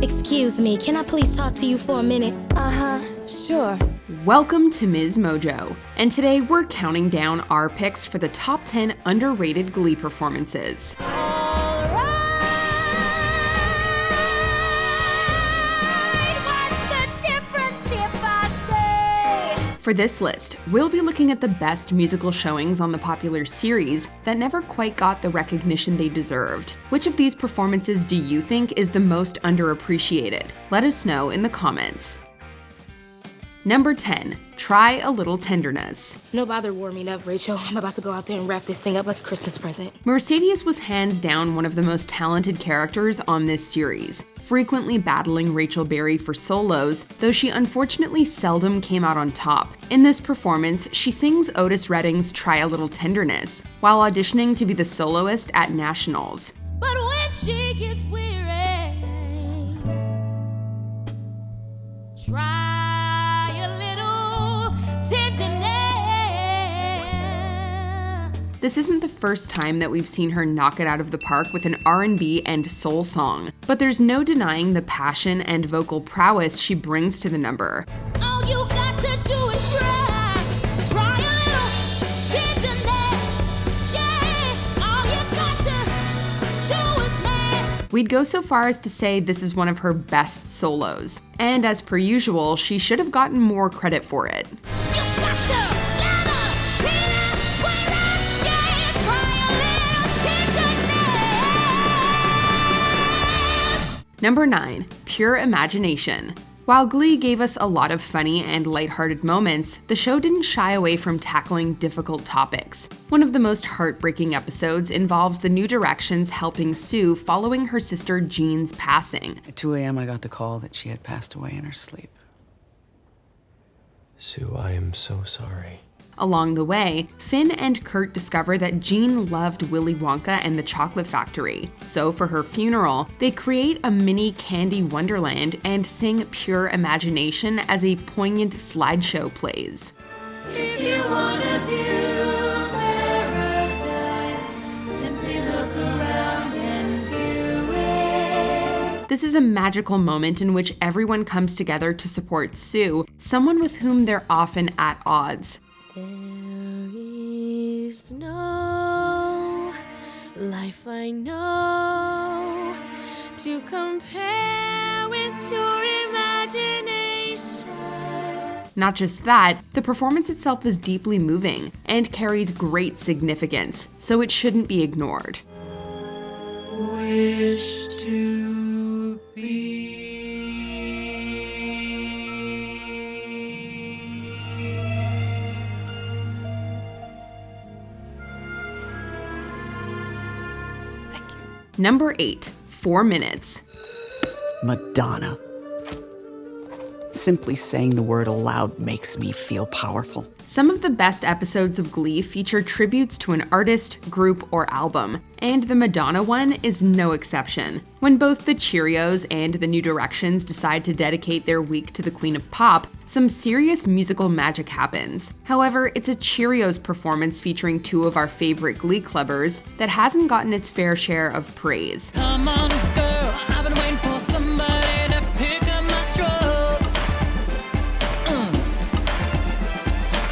Excuse me, can I please talk to you for a minute? Sure. Welcome to MsMojo, and today we're counting down our picks for the top 10 underrated Glee performances. For this list, we'll be looking at the best musical showings on the popular series that never quite got the recognition they deserved. Which of these performances do you think is the most underappreciated? Let us know in the comments. Number 10, Try a Little Tenderness. No bother warming up, Rachel. I'm about to go out there and wrap this thing up like a Christmas present. Mercedes was hands down one of the most talented characters on this series, frequently battling Rachel Berry for solos, though she unfortunately seldom came out on top. In this performance, she sings Otis Redding's Try a Little Tenderness, while auditioning to be the soloist at Nationals. But when she gets weary, try a little tenderness. This isn't the first time that we've seen her knock it out of the park with an R&B and soul song, but there's no denying the passion and vocal prowess she brings to the number. All you got to do is try a little tenderness. Yeah, all you got to do is make. We'd go so far as to say this is one of her best solos, and as per usual, she should have gotten more credit for it. You got to let her dance with us. Yeah, try a little tenderness. Number 9, Pure Imagination. While Glee gave us a lot of funny and lighthearted moments, the show didn't shy away from tackling difficult topics. One of the most heartbreaking episodes involves the New Directions helping Sue following her sister Jean's passing. At 2 a.m., I got the call that she had passed away in her sleep. Sue, I am so sorry. Along the way, Finn and Kurt discover that Jean loved Willy Wonka and the Chocolate Factory. So for her funeral, they create a mini candy wonderland and sing Pure Imagination as a poignant slideshow plays. If you wanna view paradise, simply look around and view it. This is a magical moment in which everyone comes together to support Sue, someone with whom they're often at odds. There is no life I know to compare with pure imagination. Not just that, the performance itself is deeply moving and carries great significance, so it shouldn't be ignored. Wish to be. Number 8, 4 Minutes. Madonna. Simply saying the word aloud makes me feel powerful. Some of the best episodes of Glee feature tributes to an artist, group, or album, and the Madonna one is no exception. When both the Cheerios and the New Directions decide to dedicate their week to the Queen of Pop, some serious musical magic happens. However, it's a Cheerios performance featuring two of our favorite Glee clubbers that hasn't gotten its fair share of praise. Come on, girl, I've been waiting for somebody to pick up my stroke.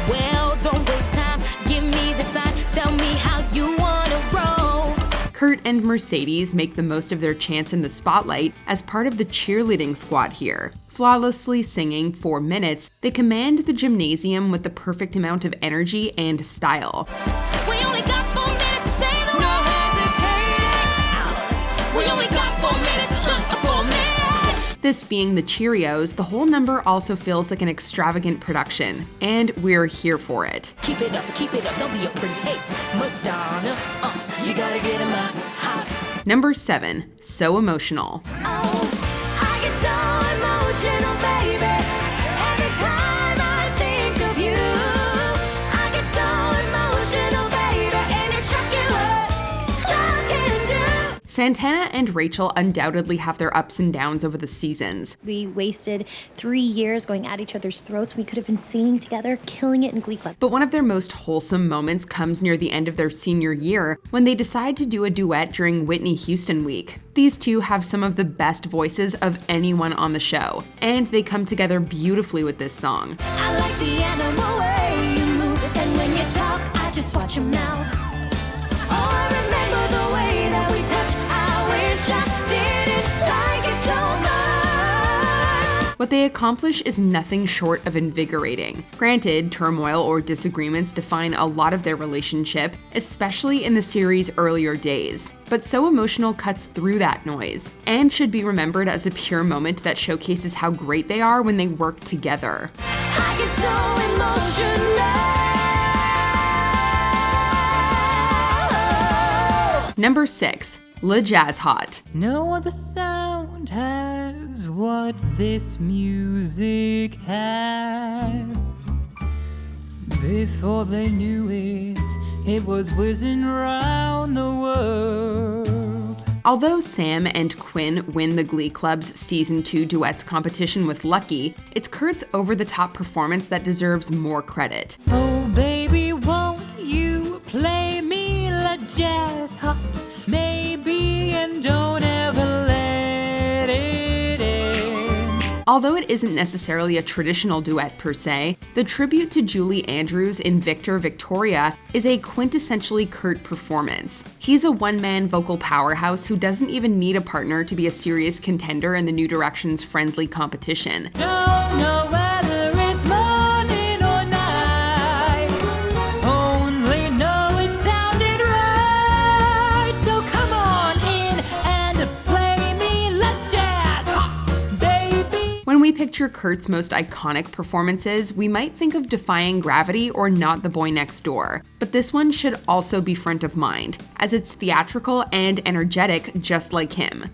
Well, don't waste time, give me the sign, tell me how you wanna roll. Kurt and Mercedes make the most of their chance in the spotlight as part of the cheerleading squad here. Flawlessly singing 4 minutes, they command the gymnasium with the perfect amount of energy and style. We only got 4 minutes to say the no hesitating. We only got 4 minutes, 4 minutes. This being the Cheerios, the whole number also feels like an extravagant production, and we're here for it. Keep it up, don't be a pretty hey, Madonna. You gotta get 'em out hot. Number 7, So Emotional. Oh, I get so emotional, baby. Every time I think of you, I get so emotional, baby. And it's shocking what love can do. Santana and Rachel undoubtedly have their ups and downs over the seasons. We wasted 3 years going at each other's throats. We could have been singing together, killing it in Glee Club. But one of their most wholesome moments comes near the end of their senior year when they decide to do a duet during Whitney Houston week. These two have some of the best voices of anyone on the show, and they come together beautifully with this song. I like the animal way you move, and when you talk, I just watch your mouth. Oh, I remember the way that we touch. I wish I didn't like it so much. What they accomplish is nothing short of invigorating. Granted, turmoil or disagreements define a lot of their relationship, especially in the series' earlier days. But So Emotional cuts through that noise, and should be remembered as a pure moment that showcases how great they are when they work together. I get so emotional. Number 6. Le Jazz Hot. No other sound has what this music has. Before they knew it, it was whizzing round the world. Although Sam and Quinn win the Glee Club's Season 2 duets competition with Lucky, it's Kurt's over-the-top performance that deserves more credit. Oh baby, won't you play me la jazz hot? Maybe, and don't ever let it end. Although it isn't necessarily a traditional duet per se, the tribute to Julie Andrews in Victor Victoria is a quintessentially Kurt performance. He's a one-man vocal powerhouse who doesn't even need a partner to be a serious contender in the New Direction's friendly competition. Don't know whether it's morning or night. Only know it sounded right. So come on in and play me la jazz hot, baby. When we picture Kurt's most iconic performances, we might think of Defying Gravity or Not the Boy Next Door, but this one should also be front of mind, as it's theatrical and energetic just like him.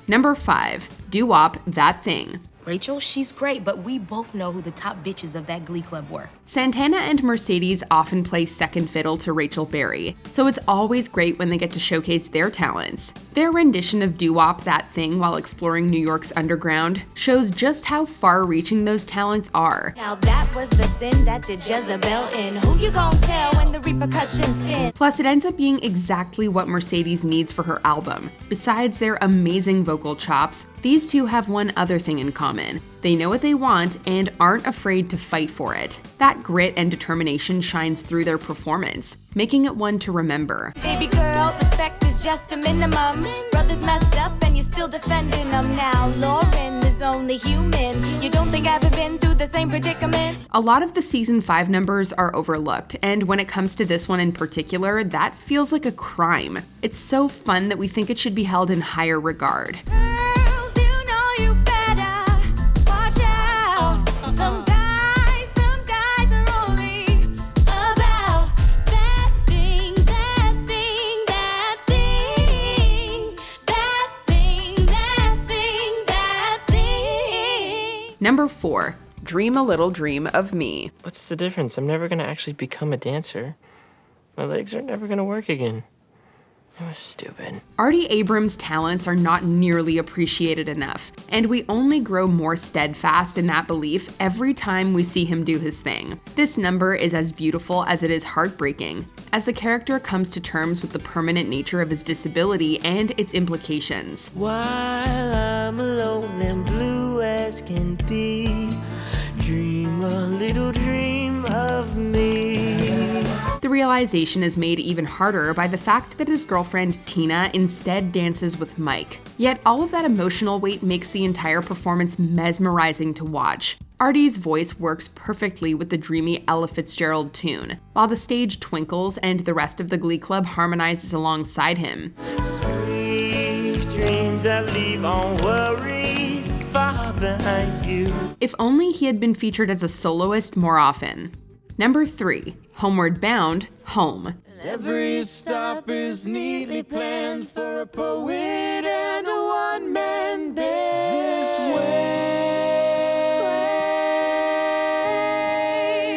Number 5. Doo-wop That Thing. Rachel, she's great, but we both know who the top bitches of that Glee Club were. Santana and Mercedes often play second fiddle to Rachel Berry, so it's always great when they get to showcase their talents. Their rendition of Doo-wop That Thing while exploring New York's underground shows just how far-reaching those talents are. Now that was the sin that did Jezebel in. Who you gon' tell when the repercussions spin? Plus, it ends up being exactly what Mercedes needs for her album. Besides their amazing vocal chops, these two have one other thing in common. They know what they want and aren't afraid to fight for it. That grit and determination shines through their performance, making it one to remember. Baby girl, respect is just a minimum. Brothers messed up and you're still defending them. Now Lauren is only human. You don't think I've ever been through the same predicament? A lot of the season 5 numbers are overlooked, and when it comes to this one in particular, that feels like a crime. It's so fun that we think it should be held in higher regard. Girls, you know you better watch out. Some guys are only about that thing, that thing, that thing, that thing, that thing, that thing. Number 4. Dream a Little Dream of Me. What's the difference? I'm never gonna actually become a dancer. My legs are never gonna work again. It was stupid. Artie Abrams' talents are not nearly appreciated enough, and we only grow more steadfast in that belief every time we see him do his thing. This number is as beautiful as it is heartbreaking, as the character comes to terms with the permanent nature of his disability and its implications. While I'm alone and blue as can be, dream a little dream of me. The realization is made even harder by the fact that his girlfriend Tina instead dances with Mike. Yet all of that emotional weight makes the entire performance mesmerizing to watch. Artie's voice works perfectly with the dreamy Ella Fitzgerald tune, while the stage twinkles and the rest of the Glee Club harmonizes alongside him. Sweet dreams that leave all worries far behind you. If only he had been featured as a soloist more often. Number 3. Homeward Bound, Home. Every stop is neatly planned for a poet and a one-man band. This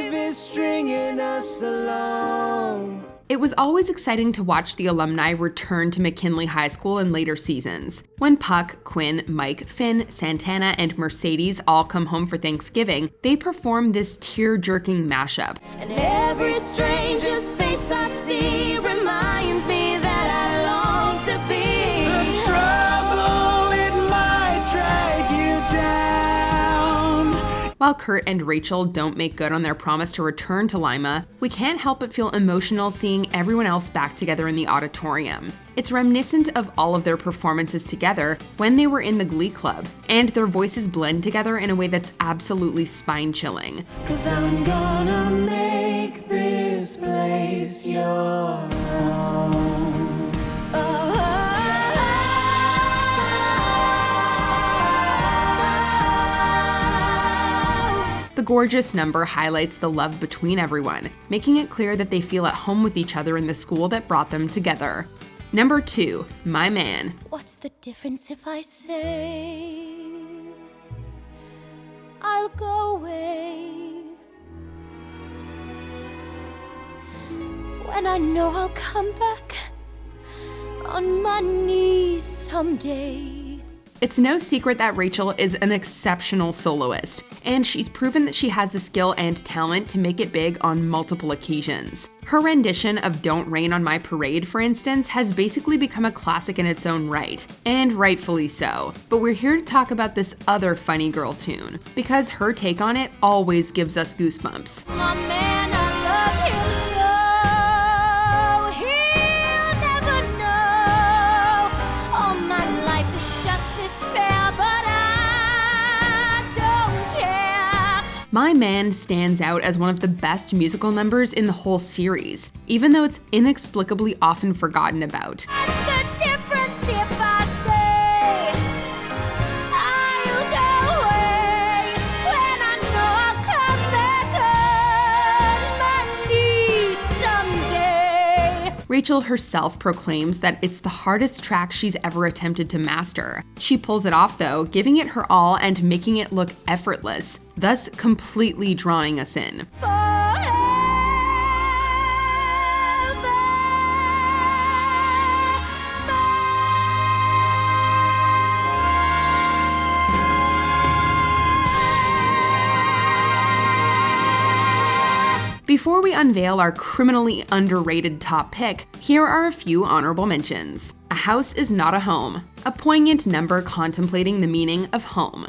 wave is stringing us along. It was always exciting to watch the alumni return to McKinley High School in later seasons. When Puck, Quinn, Mike, Finn, Santana, and Mercedes all come home for Thanksgiving, they perform this tear-jerking mashup. And every stranger's face I see reminds me that I long to be. The trouble, it might drag you down. While Kurt and Rachel don't make good on their promise to return to Lima, we can't help but feel emotional seeing everyone else back together in the auditorium. It's reminiscent of all of their performances together when they were in the Glee Club, and their voices blend together in a way that's absolutely spine-chilling. 'Cause I'm gonna make this place your home. The gorgeous number highlights the love between everyone, making it clear that they feel at home with each other in the school that brought them together. Number 2, My Man. What's the difference if I say I'll go away when I know I'll come back on my knees someday? It's no secret that Rachel is an exceptional soloist, and she's proven that she has the skill and talent to make it big on multiple occasions. Her rendition of Don't Rain on My Parade, for instance, has basically become a classic in its own right, and rightfully so. But we're here to talk about this other funny girl tune, because her take on it always gives us goosebumps. My man, I love you so. He'll never know. All my life is just despair, but I don't care. My Man stands out as one of the best musical numbers in the whole series, even though it's inexplicably often forgotten about. What's the difference if I say I'll go away when I know I'll come back on my knees someday? Rachel herself proclaims that it's the hardest track she's ever attempted to master. She pulls it off though, giving it her all and making it look effortless, thus completely drawing us in. Before we unveil our criminally underrated top pick, here are a few honorable mentions. A House is Not a Home, a poignant number contemplating the meaning of home.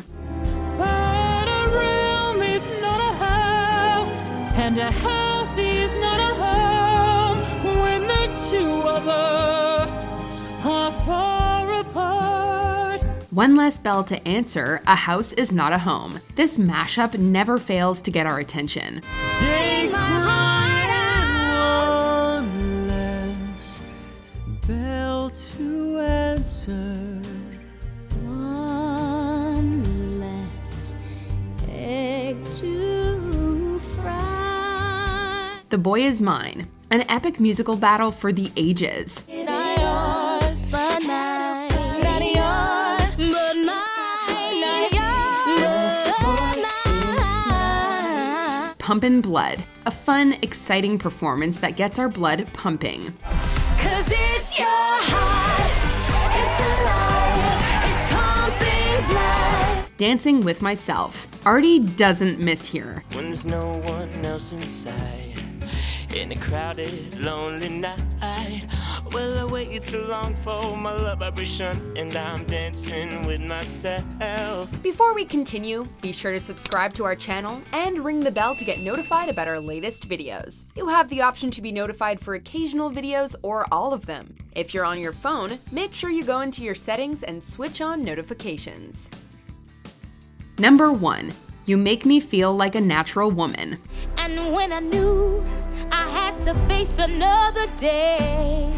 But a room is not a house, and a house is not a home when the two of us are far apart. One Less Bell to Answer, A House is Not a Home. This mashup never fails to get our attention. Take my heart out. one less bell to answer. One less egg to fry. The Boy Is Mine, an epic musical battle for the ages. Not yours, but mine. Not yours, but mine. Not yours, but mine. Pumpin' Blood, a fun, exciting performance that gets our blood pumping. 'Cause it's your heart, it's alive, it's pumping blood. Dancing with Myself. Artie doesn't miss here. When there's no one else inside, in a crowded, lonely night. Well, I waited too long for my love vibration, and I'm dancing with myself. Before we continue, be sure to subscribe to our channel and ring the bell to get notified about our latest videos. You have the option to be notified for occasional videos or all of them. If you're on your phone, make sure you go into your settings and switch on notifications. Number 1, You Make Me Feel Like a Natural Woman. And when I knew I had to face another day,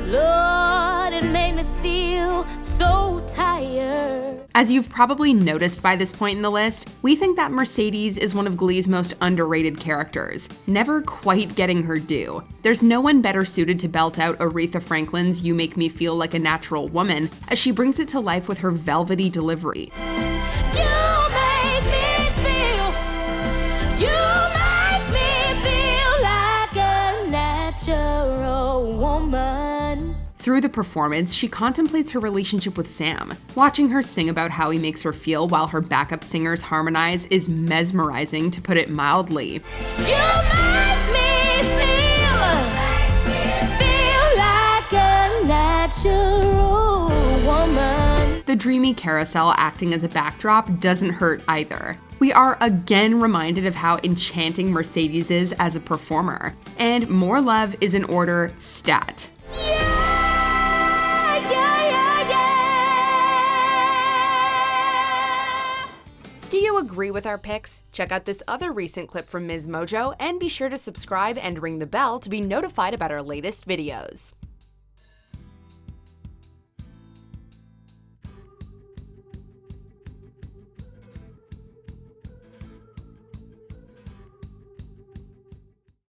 Lord, it made me feel so tired. As you've probably noticed by this point in the list, we think that Mercedes is one of Glee's most underrated characters, never quite getting her due. There's no one better suited to belt out Aretha Franklin's You Make Me Feel Like a Natural Woman, as she brings it to life with her velvety delivery. You make me feel like a Through the performance, she contemplates her relationship with Sam. Watching her sing about how he makes her feel while her backup singers harmonize is mesmerizing, to put it mildly. You make me feel like a natural woman. The dreamy carousel acting as a backdrop doesn't hurt either. We are again reminded of how enchanting Mercedes is as a performer. And more love is in order stat. Do you agree with our picks? Check out this other recent clip from MsMojo and be sure to subscribe and ring the bell to be notified about our latest videos.